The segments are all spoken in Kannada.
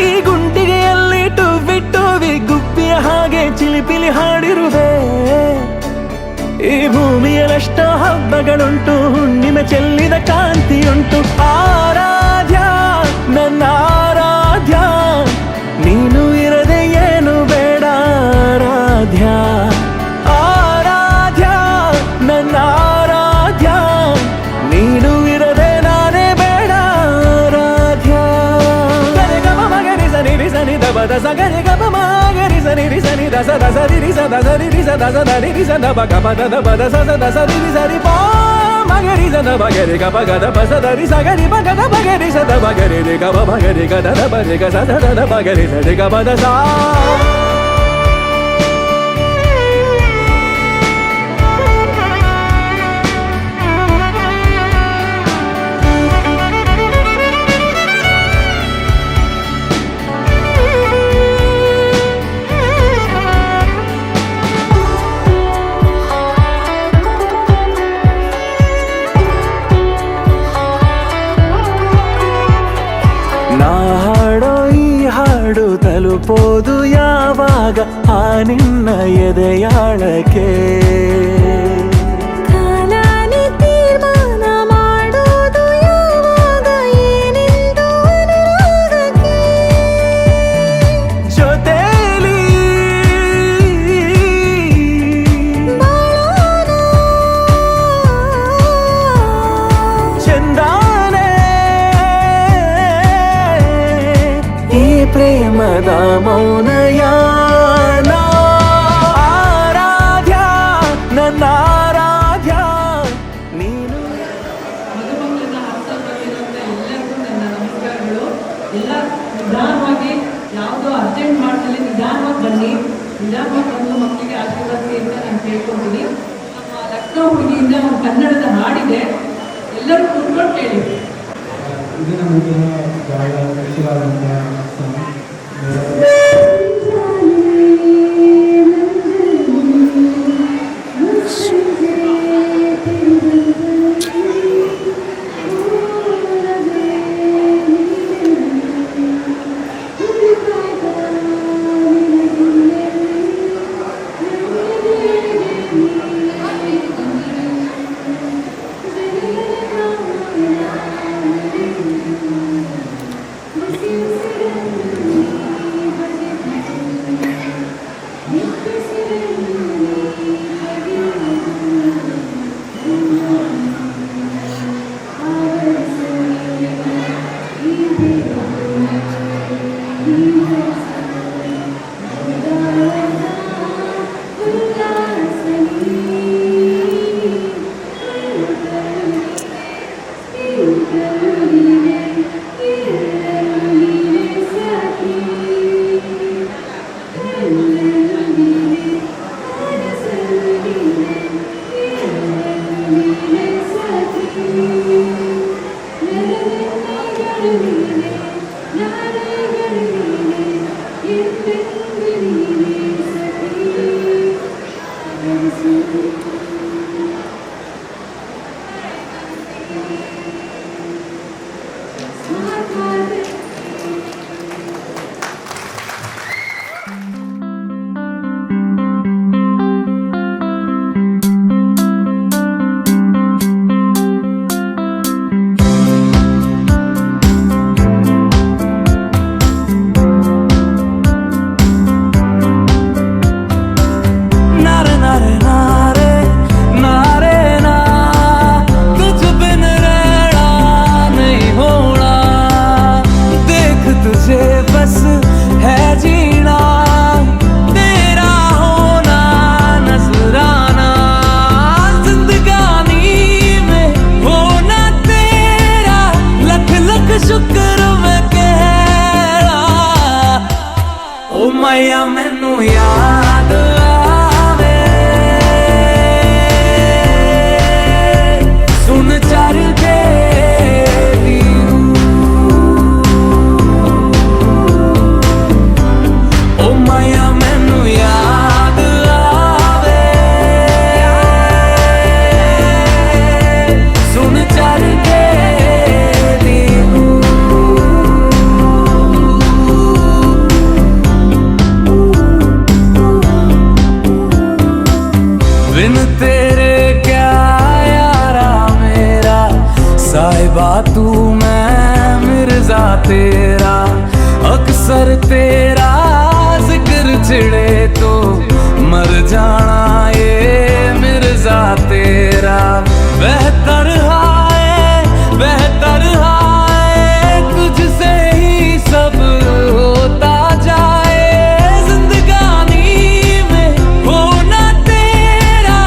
ಈ ಗುಂಡಿಗೆಯಲ್ಲಿ ಟುವಿ ಟುವಿ ಗುಬ್ಬಿಯ ಹಾಗೆ ಚಿಲಿಪಿಲಿ ಹಾಡಿರುವೆ. ಈ ಭೂಮಿಯಲ್ಲೆಷ್ಟೋ ಹಬ್ಬಗಳುಂಟು, ಹುಣ್ಣಿಮೆ ಚೆಲ್ಲಿದ ಕಾಂತಿಯುಂಟು. ಆರಾಧ್ಯ ನನ್ನ ಆರಾಧ್ಯ, ನೀನು ಇರದೆ ಏನು ಬೇಡ ಆರಾಧ್ಯ. ಆರಾಧ್ಯ ನನ್ನ ಆರಾಧ್ಯ, ನೀನು ಇರದೆ ನಾನೇ ಬೇಡ ಆರಾಧ್ಯ. ಗರಿ ಗಮ ಮಗರಿ ಸನಿ ರಿ ಸನಿ ದ ಬದ ಸ ಗರಿ ಗಮ ಮಗರಿ ಸನಿ ರಿ ಸನಿ ದ ಸ ದ ಸ ರಿ ರಿ ಸ ದ ಸ ರಿ ರಿ ಸ ದ ಸ ದ ರಿ ರಿ ಸ ದ ಬ ಗ ಪ ದ ದ ಬ ದ ಸ ಸ ದ ಸ ರಿ ರಿ ಸ ರಿ ಪ ಮಗರಿ ಸ ದ ಬ ಗರಿ ಗ ಪ ಗ ದ ಪ ಸ ದ ರಿ ಸ ಗರಿ ಬ ಗ ದ ಬ ಗರಿ ಸ ದ ಬ ಗರಿ ರಿ ಗ ಬ ಬ ಗರಿ ಗ ದ ದ ಬ ರಿ ಗ ಸ ದ ದ ದ ಬ ಗರಿ ಸ ರಿ ಗ ಬ ದ ಸ. ನಾ ಹಾಡೋ ಈ ಹಾಡು ತಲುಪೋದು ಯಾವಾಗ ಆ ನಿನ್ನ ಎದೆಯಾಳಕ್ಕೆ. ಕಾಲಾನಿ ತೀರ್ಮಾನ ಮಾಡೋದು ಯಾವಾಗ ಏನೆಂದು ಅನುರಾಗಕ್ಕೆ. ಜೊತೆಲಿ ಬಾಳೋಣ ಚಂದಾನೆ ಈ ಪ್ರೇಮದ ಮೌನಯಾನ. ಆರಾಧ್ಯ ನನ್ನ ಆರಾಧ್ಯ, ನೀನು ಮಧುಮಕ್ಕಳನ್ನ ಹಸ್ತವಾಗಿರುವಂಥ ಎಲ್ಲರಿಗೂ ನನ್ನ ನಮಸ್ಕಾರಗಳು. ಎಲ್ಲ ನಿಧಾನವಾಗಿ ಯಾವುದೋ ಅರ್ಜೆಂಟ್ ಮಾಡ್ದಲ್ಲಿ ನಿಧಾನವಾಗಿ ಬನ್ನಿ, ನಿಧಾನವಾಗಿ ಬಂದು ಮಕ್ಕಳಿಗೆ ಆಶೀರ್ವಾದ ಅಂತ ನಾನು ಕೇಳ್ಕೊತೀನಿ. ನಮ್ಮ ಲಕ್ನೋ ಹುಡುಗಿಯಿಂದ ಒಂದು ಕನ್ನಡದ ಹಾಡಿದೆ, ಎಲ್ಲರೂ ಕುತ್ಕೊಂಡು ಕೇಳಿ. ಇದು ನಮಗೆ ಬಹಳ ಖುಷಿಯಾದಂಥ सर तेरा जिक्र छिड़े तो मर जाना ये मिर्जा तेरा। बेहतर हाय तुझसे ही सब होता जाए, जिंदगानी में होना तेरा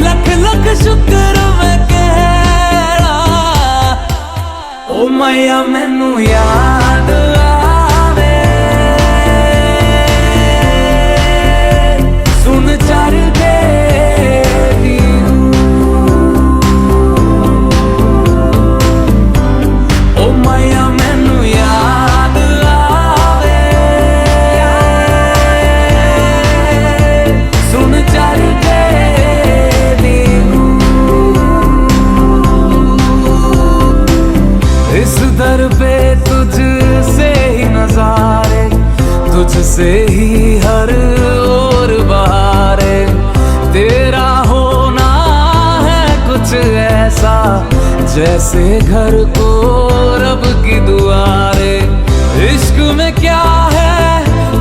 लख लख शुक्र मैं कह रहा। ओ मैया मैनू याद आवे सुन चर दे दी हूँ। ओ मैया मैनू याद आवे सुन चर दे दी हूँ। इस दर पे तुझसे ही नजारे, तुझसे ही हर ओर बहारे। तेरा होना है कुछ ऐसा जैसे घर को रब की दुआरे। इश्क में क्या है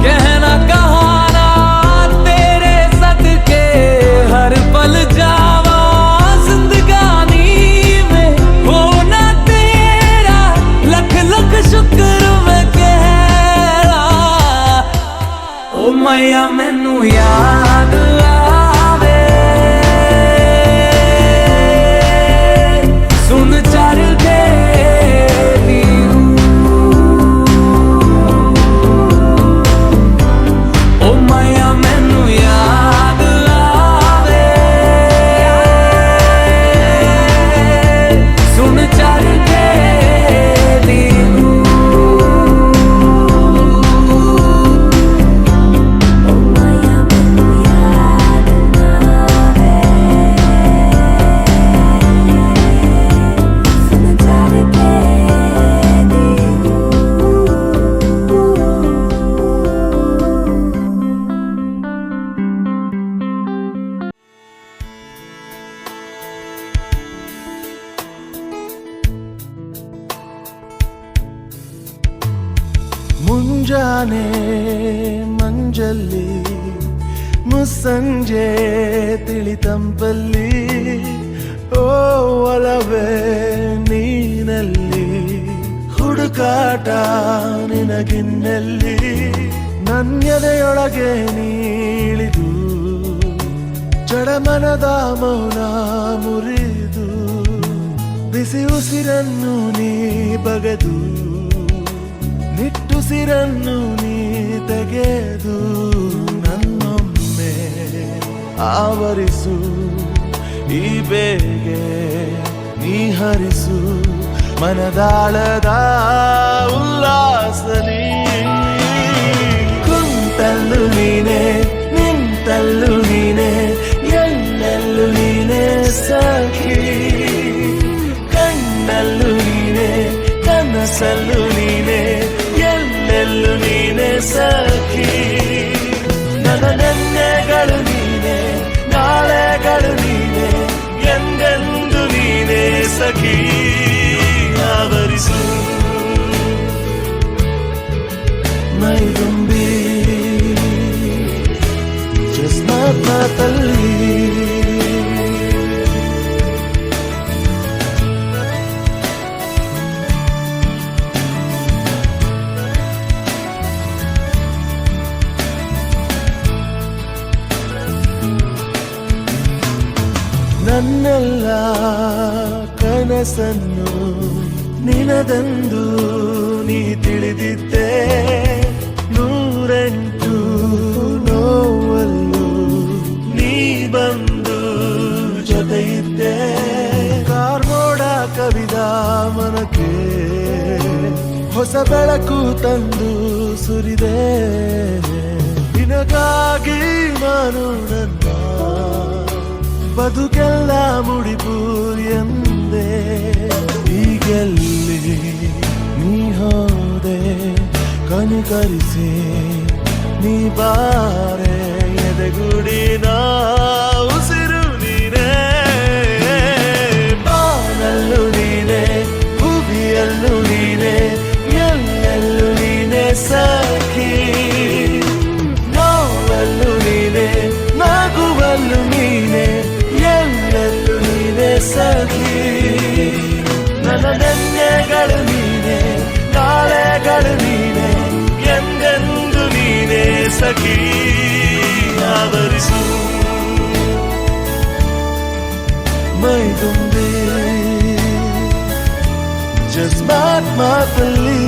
कहना कहाना, तेरे सदके हर पल जावा। जिंदगानी में होना तेरा लख लख शुक्र मैं कह रहा। ओ मैया मैनू याद आवे सुन चर दे दी हूँ। ओ मैया मैनू याद आवे सुन चर दे दी हूँ। ಮುಂಜಾನೆ ಮಂಜಲ್ಲಿ ಮುಸ್ಸಂಜೆ ತಿಳಿತಂಪಲ್ಲಿ, ಓ ಒಲವೇ ನೀನಲ್ಲಿ ಹುಡುಕಾಟ ನಿನಗಿನ್ನಲ್ಲಿ. ನನ್ಯದೆಯೊಳಗೆ ನೀಳಿದು ಜಡಮನದ ಮೌನ ಮುರಿದು, ಬಿಸಿ ಉಸಿರನ್ನು ನೀ ಬಗೆದು ನಿಟ್ಟುಸಿರನ್ನು ನೀ ತೆಗೆದು ನನ್ನೊಮ್ಮೆ ಆವರಿಸು. ಈ ಬೇಗೆ ನೀ ಹರಿಸು ಮನದಾಳದ ಉಲ್ಲಾಸನಿ. ಕುಂತಲ್ಲು ನೀನೆ ನಿಂತಲ್ಲು ನೀನೆ ಎಲ್ಲೆಲ್ಲು ನೀನೆ ಸಖಿ. ಕಣ್ಣಲ್ಲು ನೀನೆ ಕನಸಲ್ಲು ನೀನೆ ಎಲ್ಲೆಲ್ಲು ನೀನೆ ಸಖಿ. ನನ್ನ ನೆನ್ನೆಗಳು ನೀನೆ ನಾಳೆಗಳು ನೀನೆ ಎಂದೆಂದು ನೀನೆ ಸಖಿ. ಆವರಿಸು ಮೈದುಂಬಿ ಚಸ್ಮತ್ತಲ್ಲಿ. ನನ್ನೆಲ್ಲ ಕನಸನ್ನು ನಿನದೆಂದು ನೀ ತಿಳಿದಿದ್ದೆ. 108 ನೋವಲ್ಲೂ ನೀ ಬಂದು ಜೊತೆಯಿದ್ದೆ. ಕಾರ್ಮೋಡ ಕವಿದ ಮನಕ್ಕೆ ಹೊಸ ಬೆಳಕು ತಂದು ಸುರಿದೆ. ನಿನಗಾಗಿ ನಾನು ನನ್ನ ಬದುಕೆಲ್ಲ ಮುಡಿಪು ಎಂದೆ. ಈಗೆಲ್ಲಿ ನೀ ಹೋದೆ ಕನಿಕರಿಸಿ ನೀ ಬಾರೆ ಎದೆಗುಡಿನ ಉಸಿರು ನೀನೆ. ಬಾನಲ್ಲು ನೀನೆ ಭುವಿಯಲ್ಲು ನೀನೆ ಎಲ್ಲೆಲ್ಲು ನೀನೆ ಸಖಿ. ಸಖಿ ಆವರಿಸು ಮೈ ತುಂಬೆ ಜಜ್ಬಾತ್ ಮಾತಲ್ಲಿ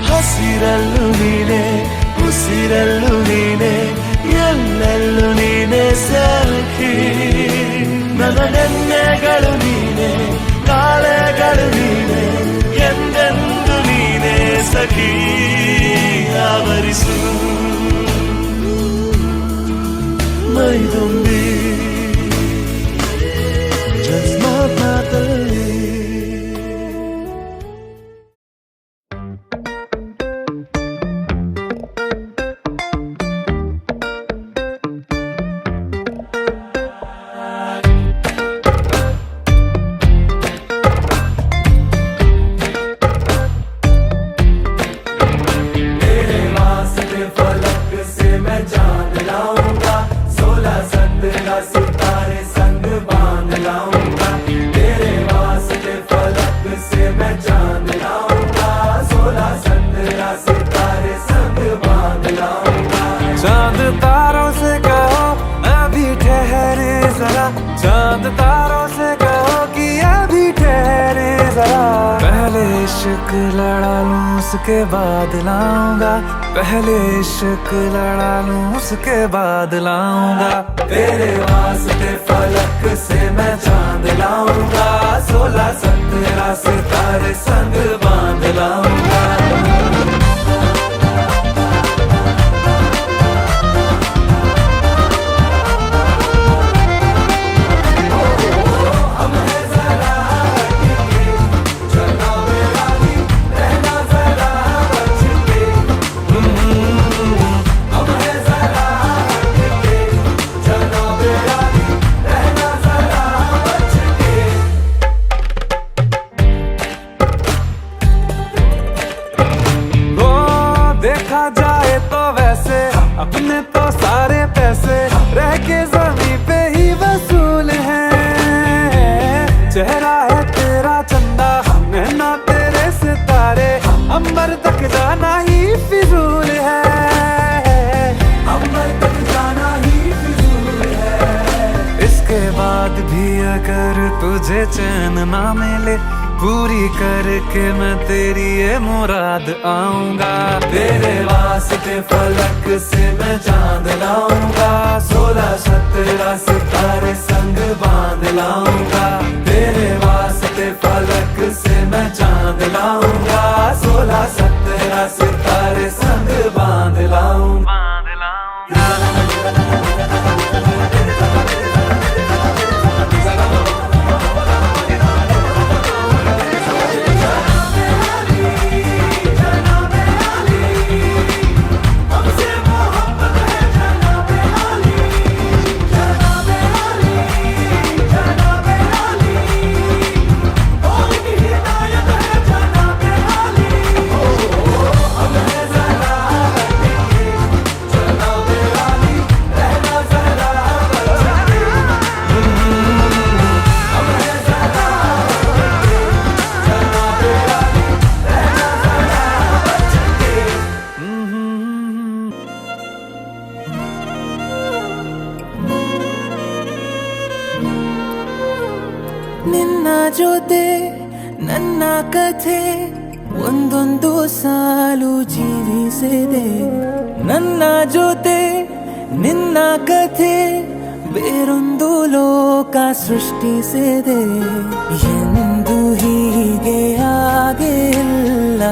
ಹಸಿರಲ್ಲು ನೀನೆ ಉಸಿರಲ್ಲು ನೀನೆ ಎಲ್ಲೆಲ್ಲೂ ನೀನೆ ಸಖಿ ನನ್ನ ನೆನ್ನೆಗಳು ನೀನೆ ಕಾಳೆಗಳು ನೀನೆ ಎಂದೆಂದು ನೀನೆ ಸಖಿ ಆವರಿಸು ಮೈದುಂಬಿ ಜಸ್ಮಾತಲ್ಲಿ चांद तारों से कहो अभी ठहरे जरा चांद तारों से कहो कि अभी ठहरे जरा पहले इश्क लड़ा लूं उसके बाद लाऊंगा पहले इश्क लड़ा लूं उसके बाद लाऊंगा तेरे वास्ते फलक से मैं चांद लाऊंगा 16-17 सितारे संग बांध लाऊंगा देखा जाए तो वैसे अपने तो सारे पैसे रह के जमीन पे ही वसूल हैं चेहरा है तेरा चंदा नैना तेरे सितारे अंबर तक जाना ही फिजूल है अंबर तक जाना ही फिजूल है इसके बाद भी अगर तुझे चैन ना मिले पूरी करके मैं तेरी ये मुराद आऊंगा तेरे वास्ते फलक से मैं चांद लाऊंगा 16-17 सितारे संग बांध लाऊंगा तेरे वास्ते फलक से मैं चांद लाऊंगा 16-17 सितारे संग बांध लाऊंगा ನಿನ್ನ ಜೊತೆ ನನ್ನ ಕಥೆ ಒಂದೊಂದು ಸಾಲು ಜೀವಿಸಿದೆ. ನನ್ನ ಜೊತೆ ನಿನ್ನ ಕಥೆ ಬೇರೊಂದು ಲೋಕ ಸೃಷ್ಟಿಸಿದೆ. ಎಂದು ಹೀಗೆ ಆಗಿಲ್ಲ,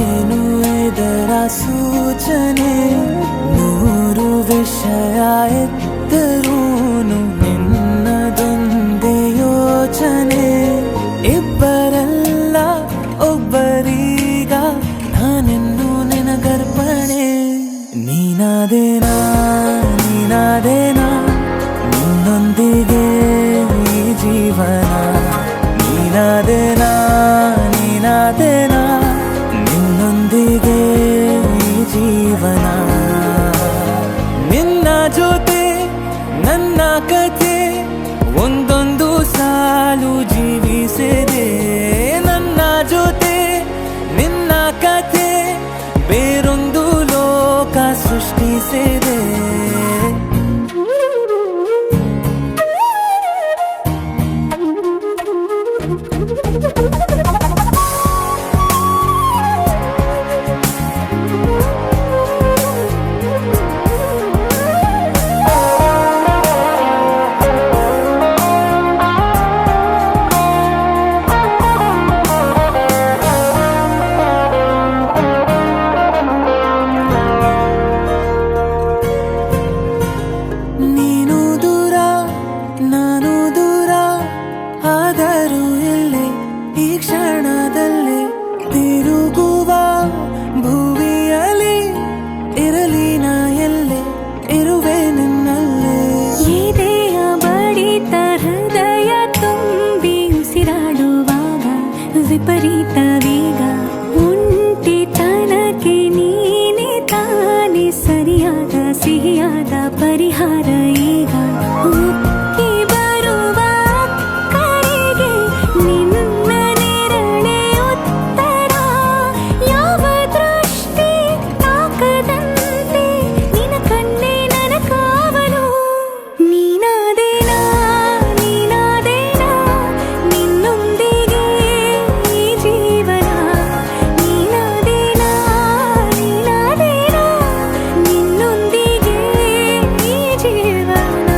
ಏನು ಇದರ ಸೂಚನೆ? ನೂರು ವಿಷಯ ಎತ್ತರೂನು ನಿನ್ನದೊಂದೇ ಯೋಚನೆ. ಇಬ್ಬರಲ್ಲ ಒಬ್ಬರೀಗ ನಾನೆಂದು ನಿನಗರ್ಪಣೆ. ನೀನಾದೇನಾ ನೀನಾದೇನಾ ನಿನ್ನೊಂದಿಗೆ ಈ ಜೀವನ. ನೀನಾದೇನಾ ನೀನಾದೇನಾ ನಿನ್ನೊಂದಿಗೆ ಈ ಜೀವನ. ನಿನ್ನ ಜೊತೆ ನನ್ನ ಕಥೆ ಒಂದೊಂದು ಸಾಲು ಜೀವಿಸಿದೆ. ನನ್ನ ಜೊತೆ ನಿನ್ನ ಕಥೆ ಬೇರೊಂದು ಲೋಕ ಸೃಷ್ಟಿಸಿದೆ. ನೀನು ದೂರ ನಾನು ದೂರ ಆದರೂ ಇಲ್ಲೇ ಈ ಕ್ಷಣದಲ್ಲಿ ತಿರುಗುವ ಭುವಿಯಲ್ಲಿ ಇರಲಿ ನಾ ಎಲ್ಲೇ ಇರುವೆ ನಿನ್ನಲ್ಲೇ. ಎದೆಯ ಬಡಿತ ಹೃದಯ ತುಂಬಿ ಉಸಿರಾಡುವಾಗ ವಿಪರೀತ ವೇಗ. ಒಂಟಿತನಕ್ಕೆ ನೀನೆ ತಾನೆ ಸರಿಯಾದ ಸಿಹಿಯಾದ ಪರಿಹಾರ ಈಗ. ಉಕ್ಕಿ ಬರುವ ಕರೆಗೆ ನಿನ್ನ ನೆರಳೆ ಉತ್ತರ. ಯಾವ ದೃಷ್ಟಿ ತಾಕದಂತೆ ನಿನ ಕಣ್ಣೆ ನನ್ನ ಕಾವಲು. ನೀನಾದೇನಾ ನೀನಾದೇನಾ ನಿನ್ನೊಂದಿಗೆ ಈ ಜೀವನ. ನೀನಾದೇನಾ ನೀನಾದೇನಾ ನಿನ್ನೊಂದಿಗೆ ಈ ಜೀವನ.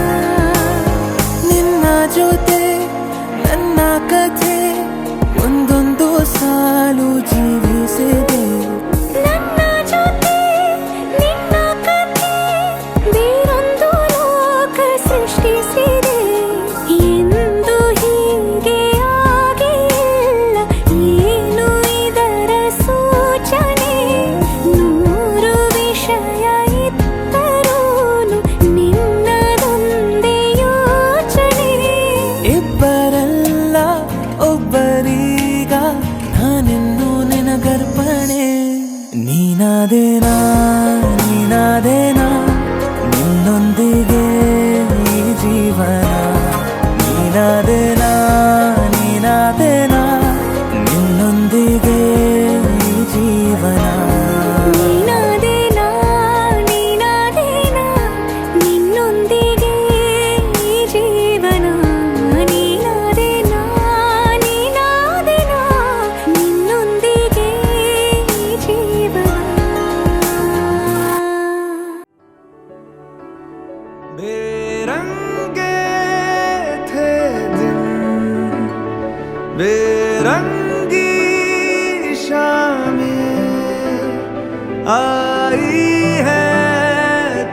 ನಿನ್ನ ಜೊತೆ ನನ್ನ ಕಥೆ ಒಂದೊಂದು ಸಾಲು ಜೀವಿಸಿದೆ. ನನ್ನ ಜೊತೆ ನಿನ್ನ ಕಥೆ ಬೇರೊಂದು ಲೋಕ ಸೃಷ್ಟಿಸಿದೆ. ಎಂದು ಹೀಗೆ ಆಗಿಲ್ಲ, ಏನು ಇದರ ಸೂಚನೆ? ನೂರು ವಿಷಯ ಇತ್ತರೂನು ನಿನ್ನದೊಂದೇ ಯೋಚನೆ. ಇಬ್ಬರಲ್ಲ ಒಬ್ಬರೀಗ ನಾನೆಂದು ನಿನಗರ್ಪಣೆ. ನೀನಾದೇನಾ ನೀನಾದೇನಾ ನಿನ್ನೊಂದಿಗೆ ಈ ಜೀವನ. ನೀನಾದೇನಾ ನೀನಾದೇನಾ ನಿನ್ನೊಂದಿಗೆ ಈ ಜೀವನ. ನೀನಾದೇನಾ ನೀನಾದೇನಾ ನಿನ್ನೊಂದಿಗೆ ಈ ಜೀವನ. ನೀನಾದೇನಾ ನೀನಾದೇನಾ ನಿನ್ನೊಂದಿಗೆ ಈ ಜೀವನ. बेरंगे थे दिन बेरंगी शामें आई है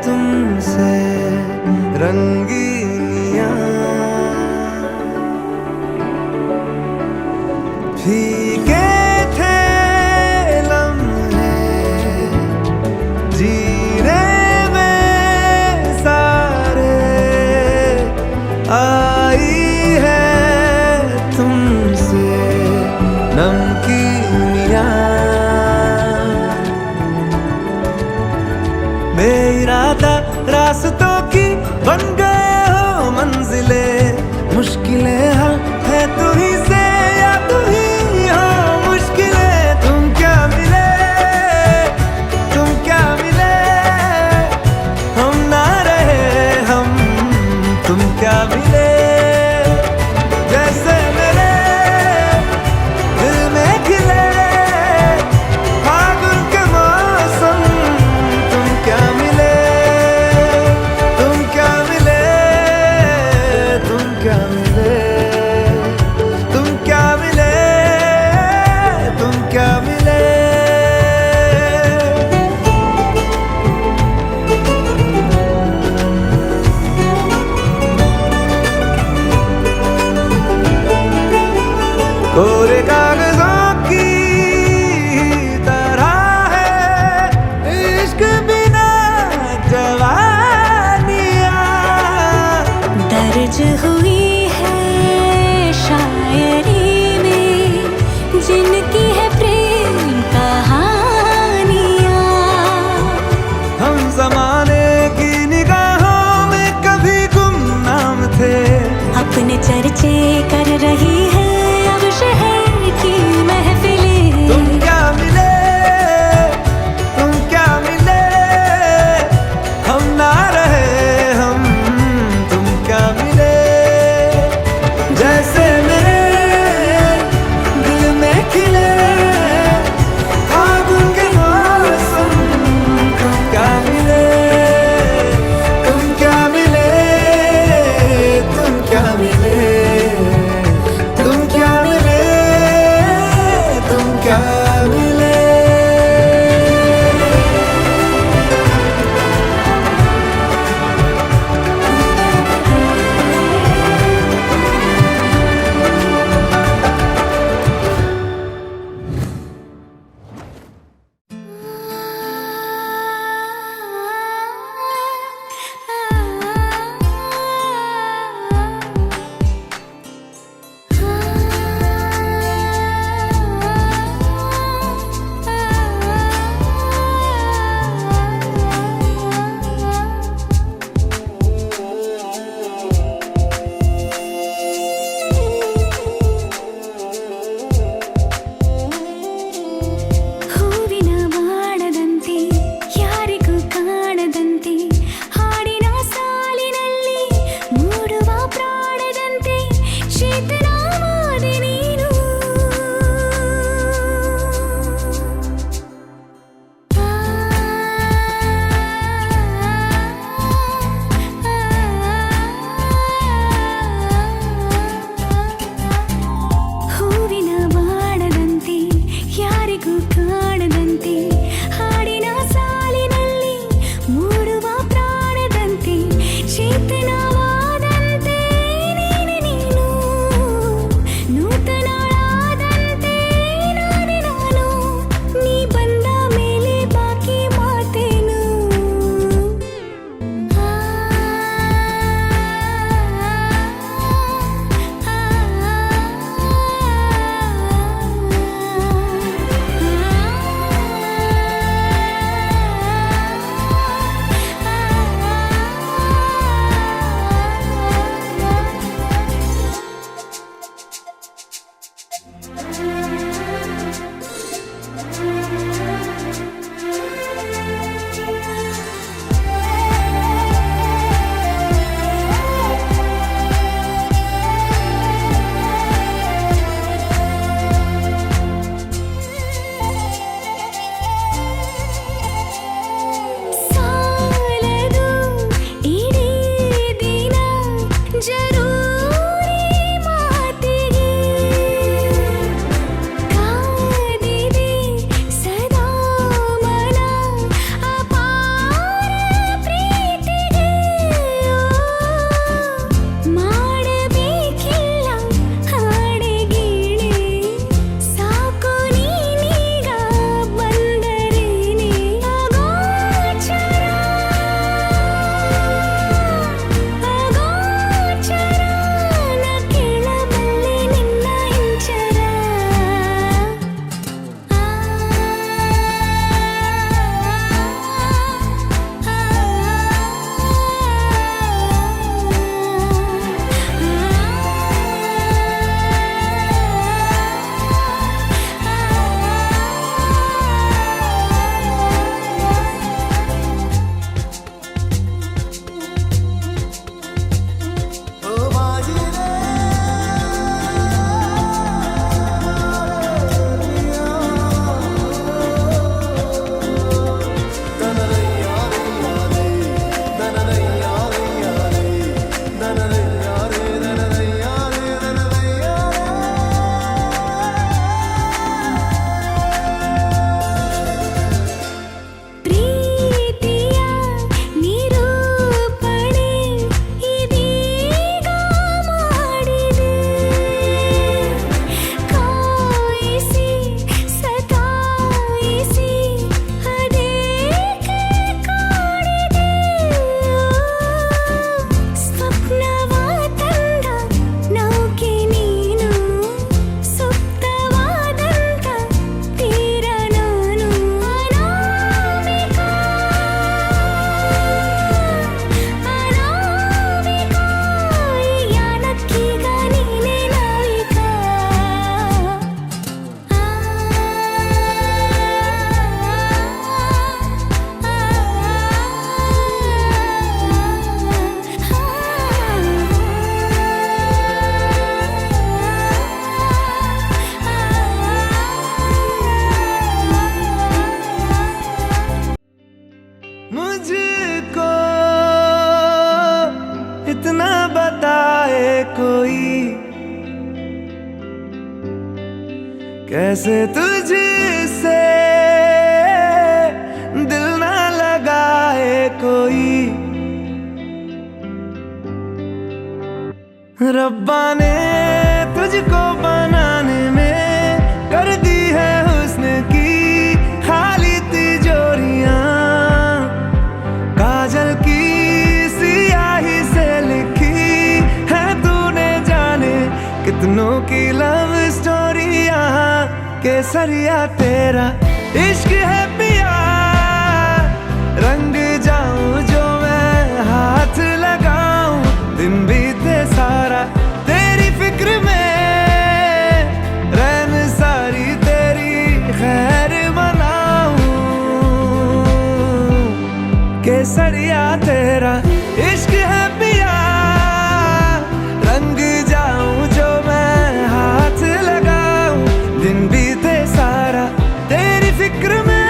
तुमसे रंगीनियां. फीके थे लम्हे जीने आई है तुमसे नमकीनियां. बेइरादा रास्तों की बन गए आज हुई है शायरी में जिनकी है प्रेम कहानियाँ। हम जमाने की निगाहों में कभी गुमनाम थे, अपने चर्चे कर रही है अब शहर की महफिलें। तुम क्या मिले हम ना रहे, हम तुम क्या मिले कैसे तुझसे दिल ना लगाए कोई, रब्बा ने तुझको बनाने में कर दी है हुस्न की खाली तिजोरियां, काजल की सियाही से लिखी है तूने जाने कितनों की लव स्टोरियां। केसरिया तेरा इश्क है पिया, रंग जाऊं जो मैं हाथ लगाऊं, दिन बीते सारा तेरी फिक्र में, रैन सारी तेरी खैर मनाऊं। केसरिया तेरा इश्क है पिया, रंग जाऊं जो मैं हाथ लगाऊं, दिन बीते सारा तेरी फिक्र में,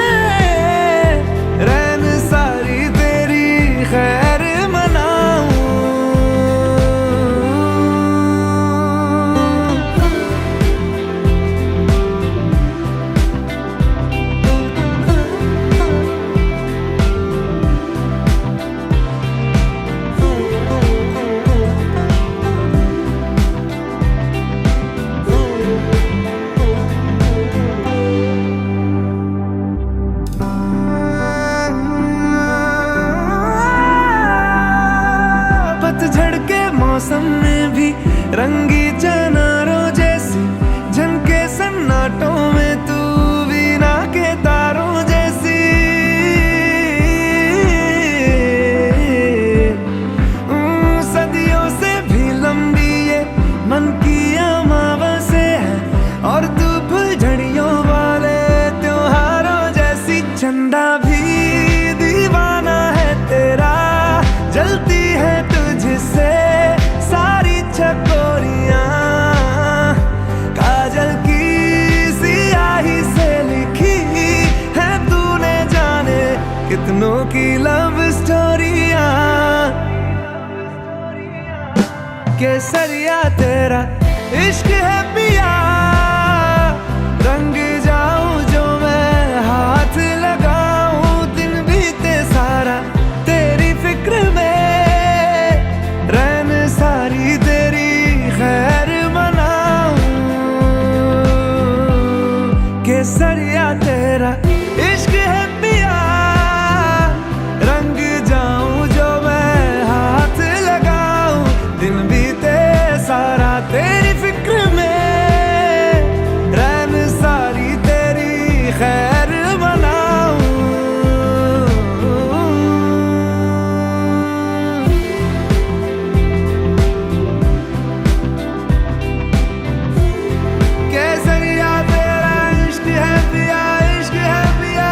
रैन सारी तेरी खैर मनाऊं। पतझड़ के मौसम में भी रंगी चनारों जैसी झनके सन्नाटों में, तू वीणा के तारों जैसी। सदियों से भी लंबी ये मन की अमावस्या है, और तू फुलझड़ियों वाले त्योहारों जैसी। चंदा भी दीवाना है तेरा, जलती है तुझसे सारी चकोरियां, काजल की सियाही से लिखी है तूने जाने कितनों की लव स्टोरियां। केसरिया तेरा इश्क है पिया, रंग जाऊं जो मैं हाथ लगाऊं, दिन बीते सारा तेरी फिक्र में, रैन सारी तेरी खैर मनाऊं। केसरिया तेरा इश्क है पिया, रंग जाऊं जो मैं हाथ लगाऊं, दिन बीते सारा तेरी फिक्र में, रैन सारी तेरी खैर मनाऊं। केसरिया तेरा इश्क है पिया, इश्क है पिया,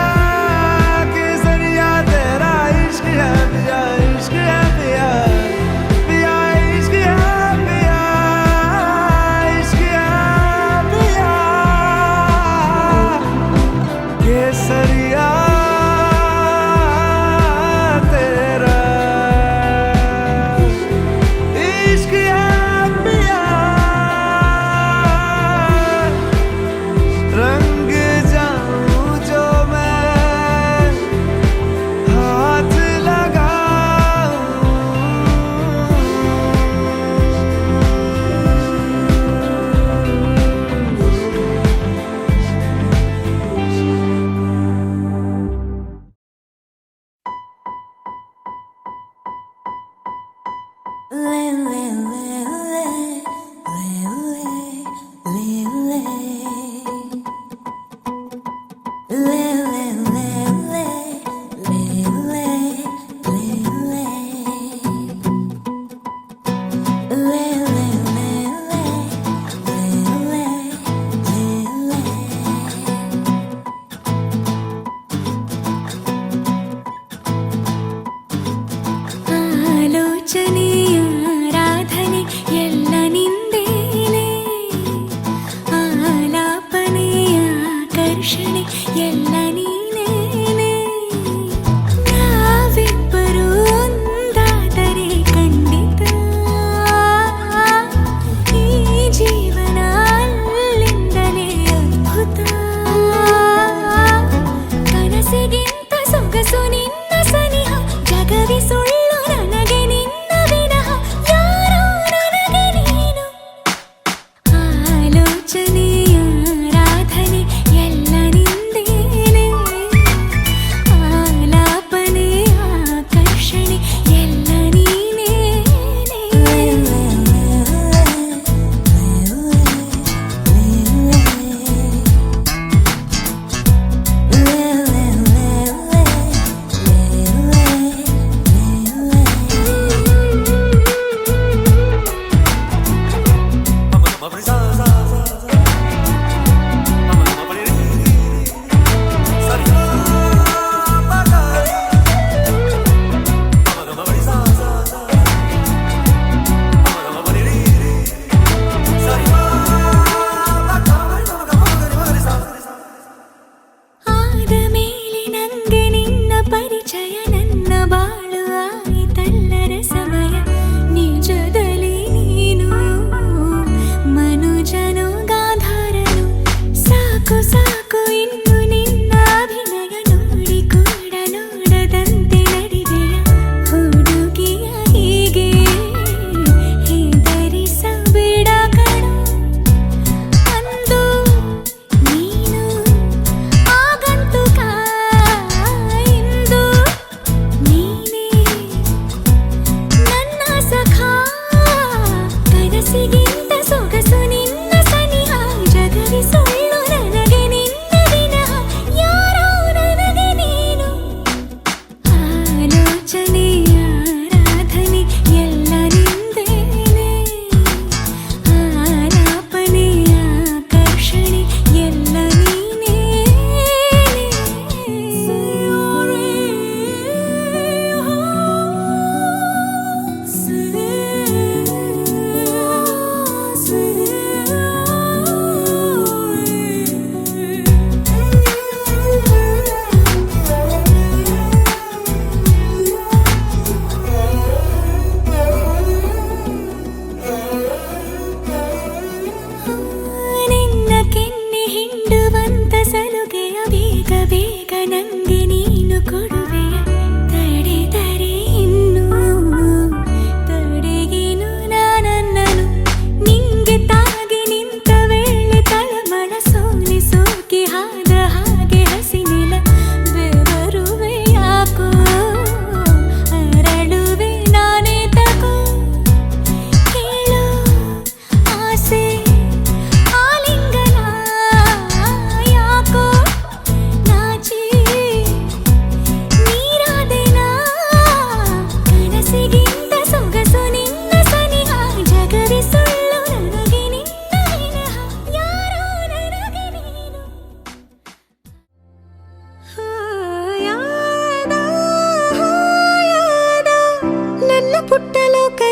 केसरिया तेरा इश्क है पिया, इश्क है पिया, पिया इश्क है पिया, इश्क है पिया। केसरिया तेरा इश्क है पिया, रंग जाऊं जो मैं हाथ लगाऊं। ले ले ले ले ले ले ले ಆಲೋಚನೆಯ ಆರಾಧನೆ ಎಲ್ಲ ನಿಂದೇನೆ, ಆಲಾಪನೆಯ ಆಕರ್ಷಣೆ ಎಲ್ಲ ನೀನೇನೆ, ನಾವಿಬ್ಬರು ಒಂದಾದರೆ ಖಂಡಿತ ಈ ಜೀವನ ಅಲ್ಲಿಂದಲೇ ಅದ್ಭುತ.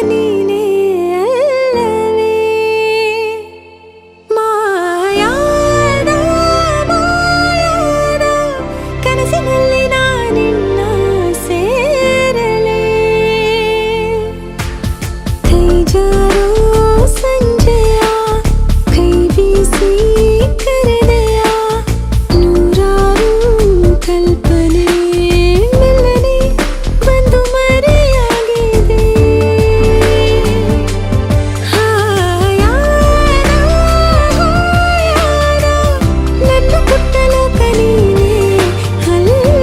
ನೀನೇ ಅಲ್ಲವೇ ಮಾಯಾದ ಮಾಯಾದ ಕನಸಿನಲ್ಲಿ ನಾನಿನ್ನ ಸೇರಲೇ ಕೈ ಜಾರೋ ಸಂಜೆಯ ಕೈ ಬೀಸಿ ಕರೆದೆಯ ನೂರಾರು ಕಲ್ಪನೆ ಮೆಲ್ಲನೆ ಬಂದು ಮರೆಯಾಗಿದೆ ಹಾಯಾದ ಹಾಯಾದ ನನ್ನ ಪುಟ್ಟ ಲೋಕ ನೀನೇ ಅಲ್ಲವೇ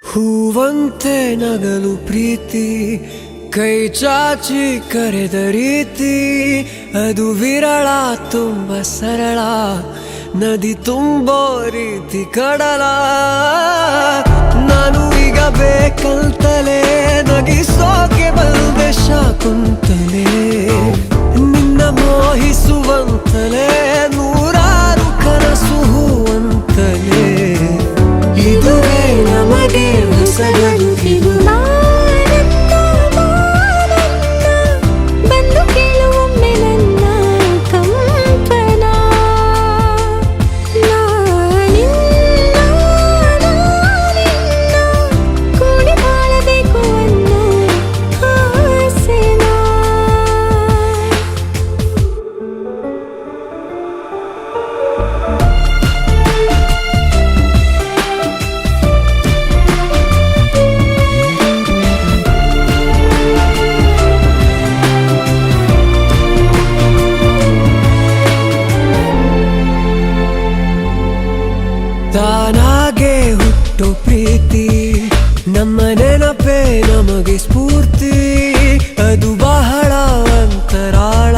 ಹೂವಂತೆ ನಗಲು ಪ್ರೀತಿ ಕೈ ಚಾಚಿ ಕರೆದ ರೀತಿ ಅದು ವಿರಳ ತುಂಬ ಸರಳ ನದಿ ತುಂಬೋ ರೀತಿ ಕಡಲ ನಾನು ಈಗ ಬೇಕಂತಲೇ ನಗಿಸೋಕೆ ಬಂದೆ ಶಾಕುಂತಲೇ ನಿನ್ನ ಮೋಹಿಸುವಂತಲೇ ನೂರಾರು ಕನಸು ಹೂವಂತಲೇ ಇದುವೇ ನಮಗೆ ಹೊಸಗದು ಇದು ಮಾನಂದ ಮಾನಂದ ಬಂದು ಕೇಳುವೊಮ್ಮೆ ನನ್ನ ಕಂಪನ ನಾನಿನ್ನ ಕೂಡಿ ಬಾಳಬೇಕು ಅನ್ನೋ ಆಸೆನಾ ತಾನಾಗೆ ಹುಟ್ಟೋ ಪ್ರೀತಿ ನಮ್ಮ ನೆನಪೇ ನಮಗೆ ಸ್ಫೂರ್ತಿ ಅದು ಬಹಳ ಅಂತರಾಳ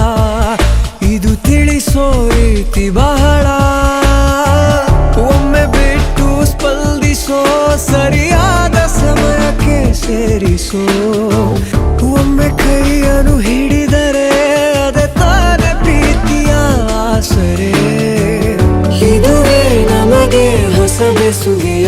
ಇದು ತಿಳಿಸೋ ರೀತಿ ಬಹಳ ಒಮ್ಮೆ ಬಿಟ್ಟು ಸ್ಪಂದಿಸೋ ಸರಿಯಾದ ಸಮಯಕ್ಕೆ ಸೇರಿಸೋ ಒಮ್ಮೆ ಕೈಯನ್ನು ಹಿಡಿದರೆ ಅದೇ ತಾನೇ ಪ್ರೀತಿಯ ಆಸರೆ ಇದುವೇ ನಮಗೆ ಹೊಸ ಬೆಸುಗೆಯ